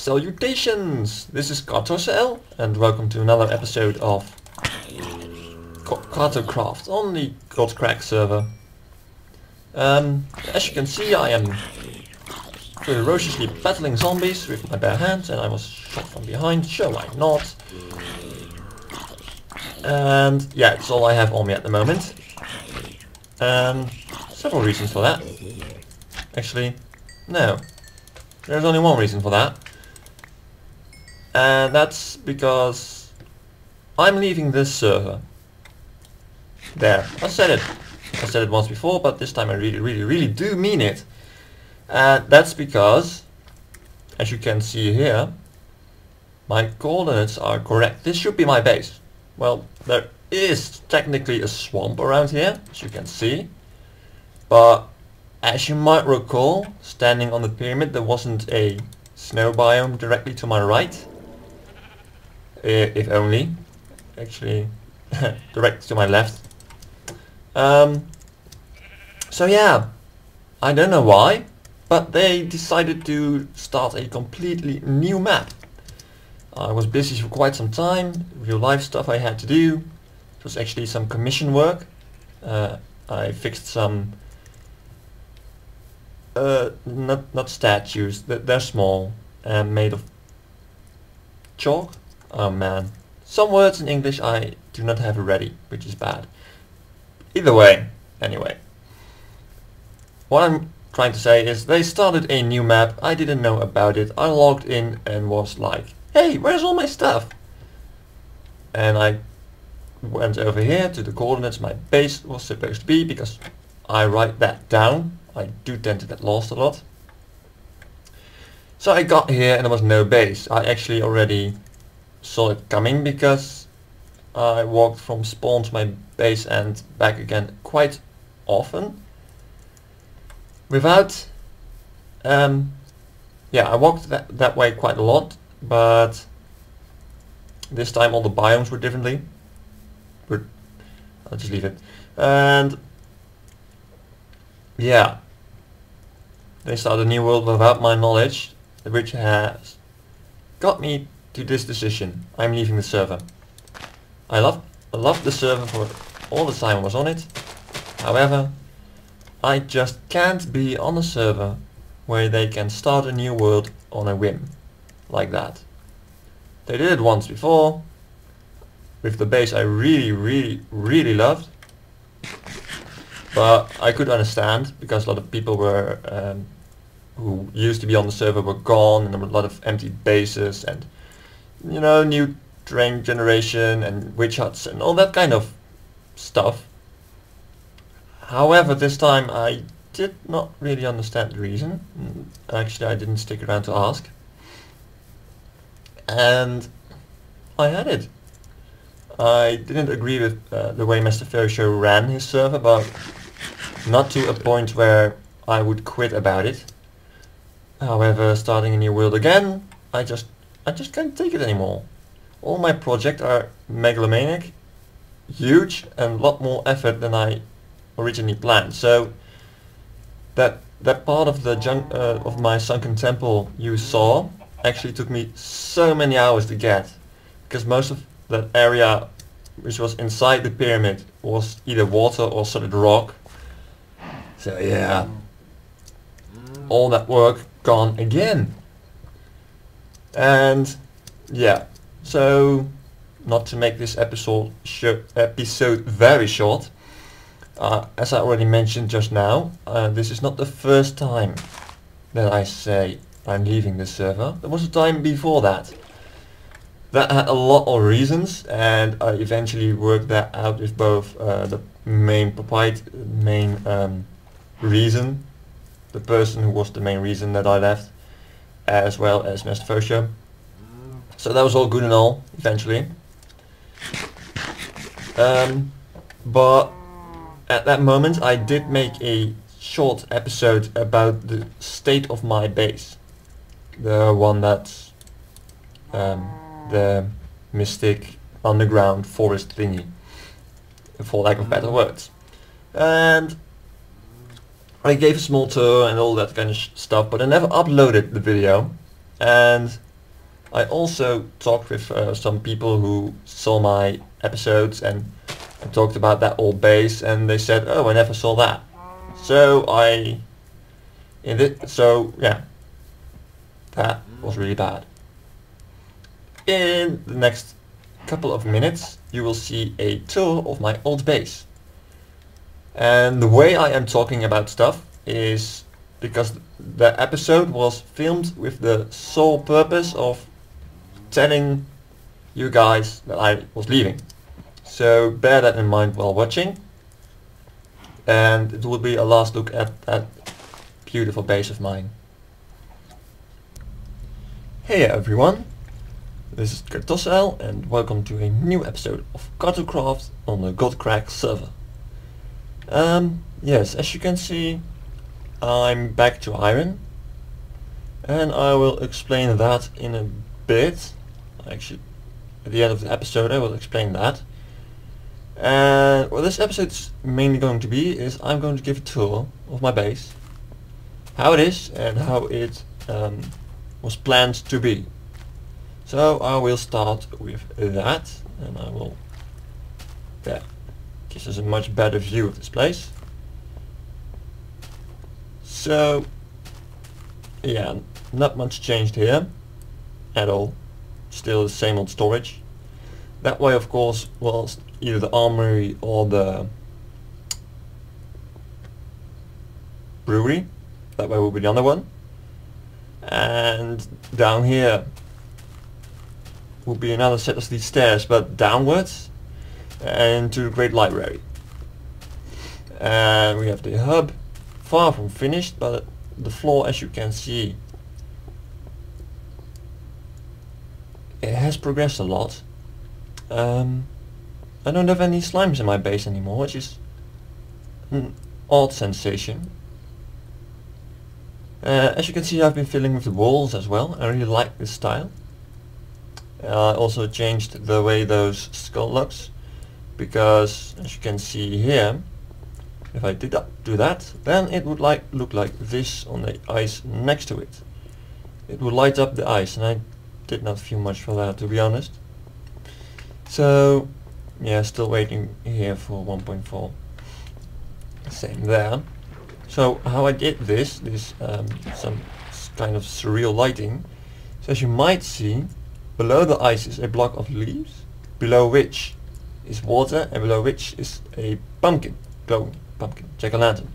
Salutations! This is Kartosael and welcome to another episode of KartoCraft on the GodCraft server. As you can see, I am ferociously battling zombies with my bare hands and I was shot from behind, so why not? And yeah, it's all I have on me at the moment. Several reasons for that. Actually, no. There's only one reason for that. And that's because I'm leaving this server. There, I said it. I said it once before, but this time I really do mean it. And that's because, as you can see here, my coordinates are correct. This should be my base. Well, there is technically a swamp around here, as you can see. But as you might recall, standing on the pyramid, there wasn't a snow biome directly to my right. If only. Actually, direct to my left. So yeah, I don't know why, but they decided to start a completely new map. I was busy for quite some time, real life stuff I had to do. It was actually some commission work. I fixed some not statues, they're small and made of chalk. Oh man, some words in English I do not have ready, which is bad. Either way, anyway. What I'm trying to say is they started a new map, I didn't know about it, I logged in and was like, hey, where's all my stuff? And I went over here to the coordinates my base was supposed to be, because I write that down. I do tend to get lost a lot. So I got here and there was no base. I actually already saw it coming because I walked from spawn to my base and back again quite often. Without... yeah, I walked that way quite a lot, but this time all the biomes were differently. But I'll just leave it. And yeah, they started a new world without my knowledge, which has got me to this decision. I'm leaving the server. I loved the server for all the time I was on it. However, I just can't be on a server where they can start a new world on a whim, like that. They did it once before, with the base I really loved. But I could understand, because a lot of people were who used to be on the server were gone, and there were a lot of empty bases and, you know, new terrain generation and witch huts and all that kind of stuff. However, this time I did not really understand the reason. Actually, I didn't stick around to ask. And I had it. I didn't agree with the way Mr. Fosho ran his server, but not to a point where I would quit about it. However, starting a new world again, I just can't take it anymore. All my projects are megalomaniac, huge, and a lot more effort than I originally planned. So that part of the of my sunken temple you saw actually took me so many hours to get, because most of that area which was inside the pyramid was either water or solid rock. So yeah, all that work gone again. And yeah, so not to make this episode very short, as I already mentioned just now, this is not the first time that I say I'm leaving the server. There was a time before that. That had a lot of reasons, and I eventually worked that out with both the main reason, the person who was the main reason that I left, as well as Mr. Fosho. So that was all good and all, eventually. But at that moment I did make a short episode about the state of my base. The one that's the mystic underground forest thingy, for lack of better words. And I gave a small tour and all that kind of stuff, but I never uploaded the video. And I also talked with some people who saw my episodes and talked about that old base, and they said, "Oh, I never saw that." So yeah, that was really bad. In the next couple of minutes, you will see a tour of my old base. And the way I am talking about stuff is because the episode was filmed with the sole purpose of telling you guys that I was leaving. So bear that in mind while watching. And it will be a last look at that beautiful base of mine. Hey everyone, this is Kartosael and welcome to a new episode of KartoCraft on the GodCraft server. Yes, as you can see, I'm back to iron, and I will explain that in a bit. Actually, at the end of the episode I will explain that. And what this episode is mainly going to be is I'm going to give a tour of my base, how it is and how it was planned to be. So I will start with that, and I will, yeah, gives us a much better view of this place. So yeah, not much changed here at all, still the same old storage. That way of course was either the armory or the brewery, that way will be the other one. And down here will be another set of these stairs, but downwards and to the Great Library. And we have the hub, far from finished, but the floor, as you can see, it has progressed a lot. I don't have any slimes in my base anymore, which is an odd sensation. As you can see, I've been filling with the walls as well. I really like this style. I also changed the way those skull looks, because as you can see here, if I did do that, then it would look like this on the ice next to it. It would light up the ice, and I did not feel much for that, to be honest. So yeah, still waiting here for 1.4. Same there. So how I did this some kind of surreal lighting. So as you might see, below the ice is a block of leaves, below which is water, and below which is a pumpkin, glowing pumpkin, jack-o'-lantern.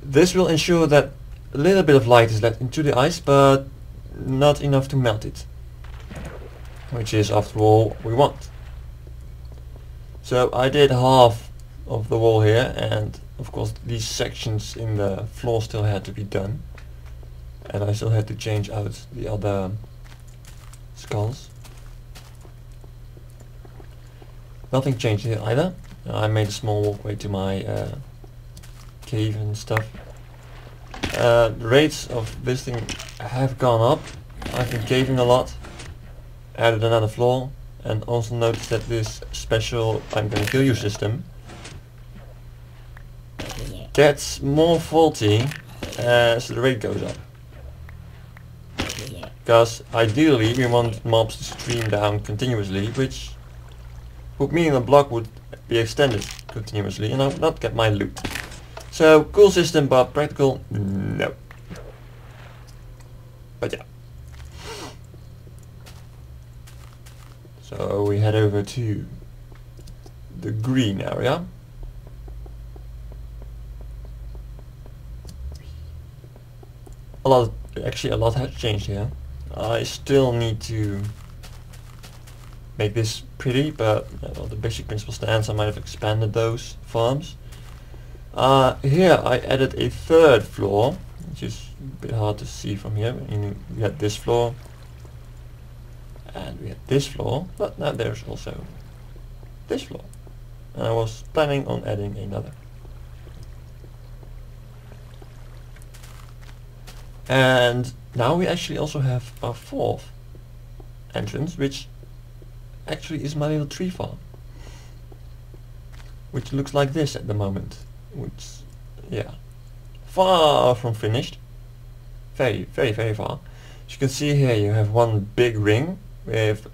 This will ensure that a little bit of light is let into the ice, but not enough to melt it, which is after all what we want. So I did half of the wall here, and of course these sections in the floor still had to be done, and I still had to change out the other skulls. Nothing changed here either. I made a small walkway to my cave and stuff. The rates of this thing have gone up. I've been caving a lot. Added another floor, and also noticed that this special I'm gonna kill you system gets more faulty as the rate goes up. Because ideally we want mobs to stream down continuously, which would mean a block would be extended continuously and I would not get my loot. So cool system, but practical, no. But yeah. So we head over to the green area. Actually a lot has changed here. I still need to make this pretty, but well, the basic principle stands. I might have expanded those farms. Here I added a third floor, which is a bit hard to see from here. We had this floor, and we had this floor, but now there's also this floor. And I was planning on adding another. And now we actually also have our fourth entrance, which actually is my little tree farm, which looks like this at the moment, which, yeah, far from finished, very far. As you can see here, you have one big ring with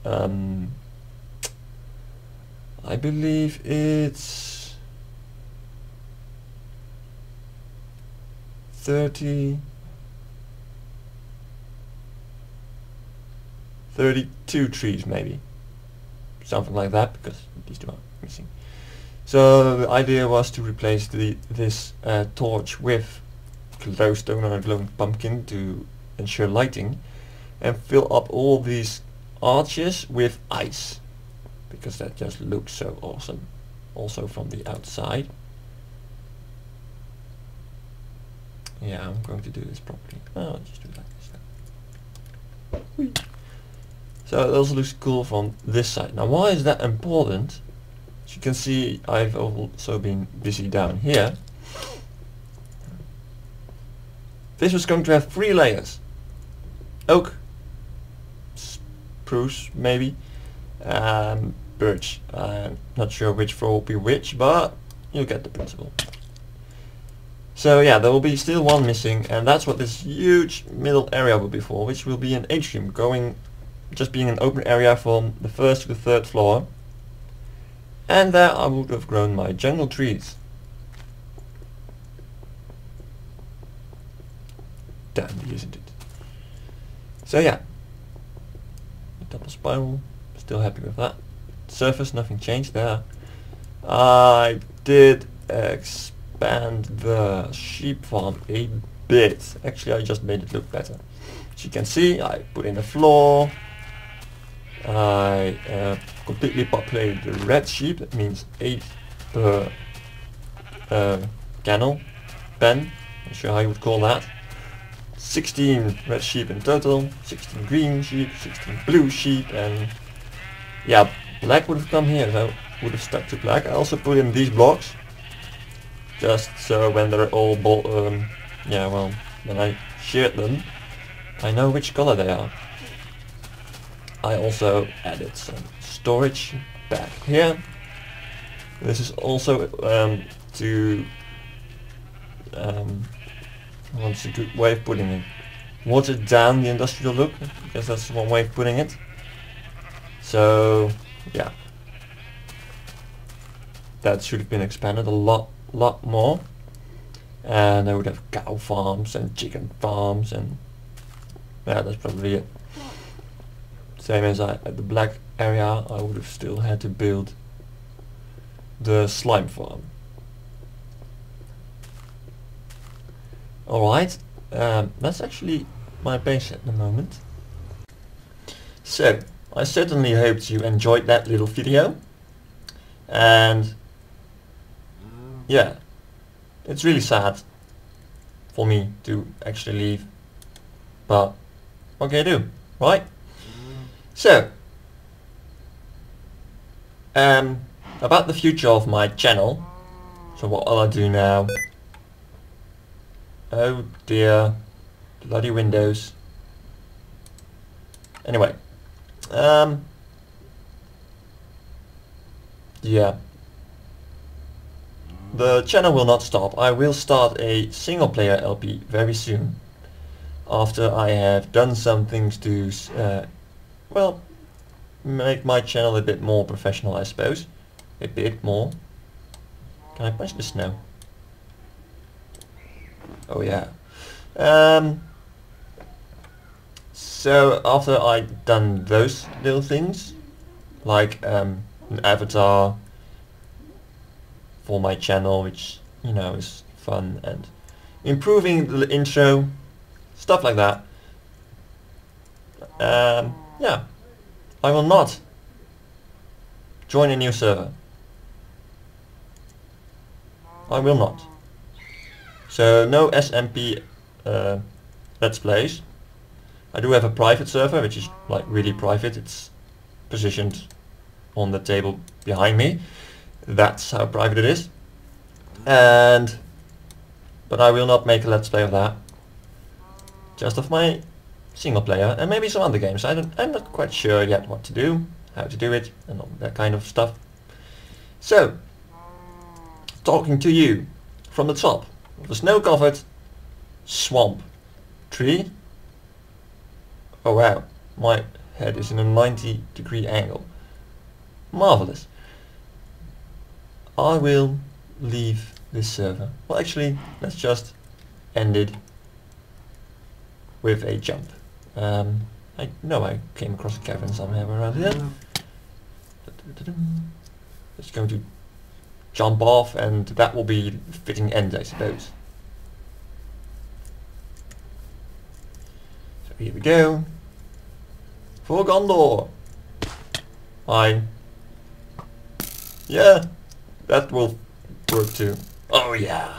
I believe it's 32 trees maybe, something like that, because these two are missing. So the idea was to replace this torch with glowstone or a glowing pumpkin to ensure lighting, and fill up all these arches with ice, because that just looks so awesome also from the outside. Yeah, I'm going to do this properly. Oh, I'll just do that instead. So it also looks cool from this side. Now why is that important? As you can see, I've also been busy down here. This was going to have 3 layers. Oak, spruce maybe, birch. I'm not sure which floor will be which, but you get the principle. So yeah, there will be still one missing, and that's what this huge middle area will be for, which will be an atrium, just being an open area from the 1st to the 3rd floor. And there I would have grown my jungle trees.Dandy, isn't it? So yeah, double spiral, still happy with that. Surface, nothing changed there. I did expand the sheep farm a bit. Actually, I just made it look better. As you can see, I put in a floor. I completely populated the red sheep. That means 8 per kennel, pen, not sure how you would call that. 16 red sheep in total, 16 green sheep, 16 blue sheep, and yeah, black would have come here, so would have stuck to black. I also put in these blocks, just so when they're all when I sheared them, I know which color they are. I also added some storage back here. This is also what's a good way of putting it? Water down the industrial look, because that's one way of putting it. So yeah, that should have been expanded a lot more, and I would have cow farms and chicken farms, and yeah, that's probably it. Same as at the black area, I would have still had to build the slime farm. Alright, that's actually my base at the moment. So, I certainly hope you enjoyed that little video. And yeah, it's really sad for me to actually leave, but what can I do, right? So, about the future of my channel. So what will I do now? Oh dear, bloody Windows. Anyway, yeah, the channel will not stop. I will start a single player LP very soon, after I have done some things to well, make my channel a bit more professional, I suppose. A bit more. Can I punch the snow? Oh yeah. So after I've done those little things, like an avatar for my channel, which, you know, is fun, and improving the intro, stuff like that. Yeah, I will not join a new server. I will not. So no SMP Let's Plays. I do have a private server, which is like really private. It's positioned on the table behind me. That's how private it is. But I will not make a Let's Play of that. Just of my single player, and maybe some other games. I'm not quite sure yet what to do, how to do it, and all that kind of stuff. So, talking to you from the top of the snow-covered swamp tree Oh wow, my head is in a 90-degree angle. Marvelous. I will leave this server. Well, actually, let's just end it with a jump. I know I came across a cavern somewhere around here. It's going to jump off, and that will be the fitting end, I suppose. So here we go. For Gondor! Yeah, that will work too. Oh yeah!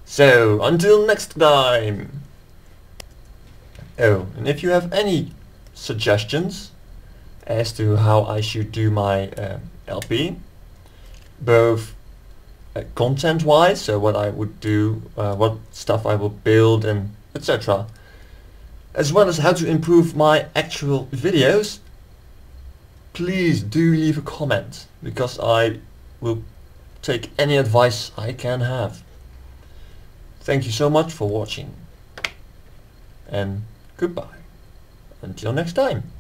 So, until next time! Oh, and if you have any suggestions as to how I should do my LP, both content-wise, so what I would do, what stuff I will build, and etc., as well as how to improve my actual videos, please do leave a comment, because I will take any advice I can have. Thank you so much for watching, and goodbye. Until next time.